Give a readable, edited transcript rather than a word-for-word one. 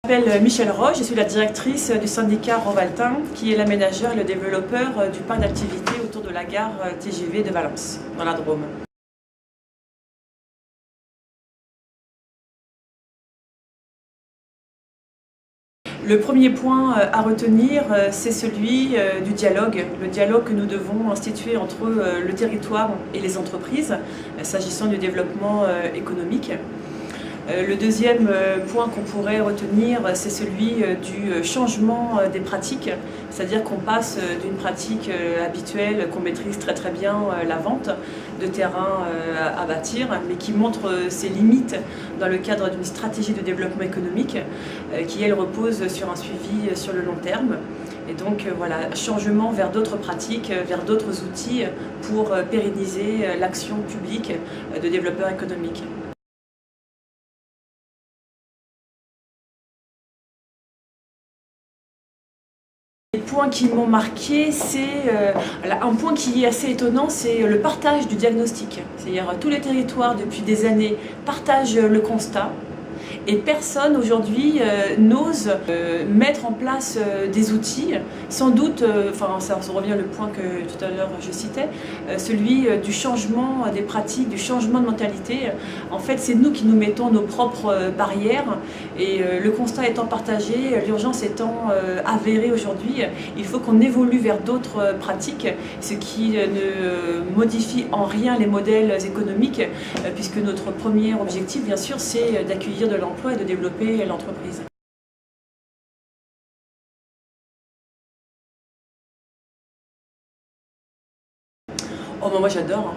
Je m'appelle Michèle Roche, je suis la directrice du syndicat Rovaltin, qui est l'aménageur et le développeur du parc d'activités autour de la gare TGV de Valence, dans la Drôme. Le premier point à retenir, c'est celui du dialogue. Le dialogue que nous devons instituer entre le territoire et les entreprises, s'agissant du développement économique. Le deuxième point qu'on pourrait retenir, c'est celui du changement des pratiques, c'est-à-dire qu'on passe d'une pratique habituelle qu'on maîtrise très très bien, la vente de terrain à bâtir, mais qui montre ses limites dans le cadre d'une stratégie de développement économique qui, elle, repose sur un suivi sur le long terme. Et donc voilà, changement vers d'autres pratiques, vers d'autres outils pour pérenniser l'action publique de développeurs économiques. Les points qui m'ont marqué, c'est un point qui est assez étonnant, c'est le partage du diagnostic. C'est-à-dire tous les territoires depuis des années partagent le constat et personne aujourd'hui n'ose mettre en place des outils. Sans doute, ça revient au point que tout à l'heure je citais, celui du changement des pratiques, du changement de mentalité. En fait, c'est nous qui nous mettons nos propres barrières et le constat étant partagé, l'urgence étant avérée aujourd'hui, il faut qu'on évolue vers d'autres pratiques, ce qui ne modifie en rien les modèles économiques, puisque notre premier objectif, bien sûr, c'est d'accueillir de l'emploi et de développer l'entreprise. Oh, moi j'adore.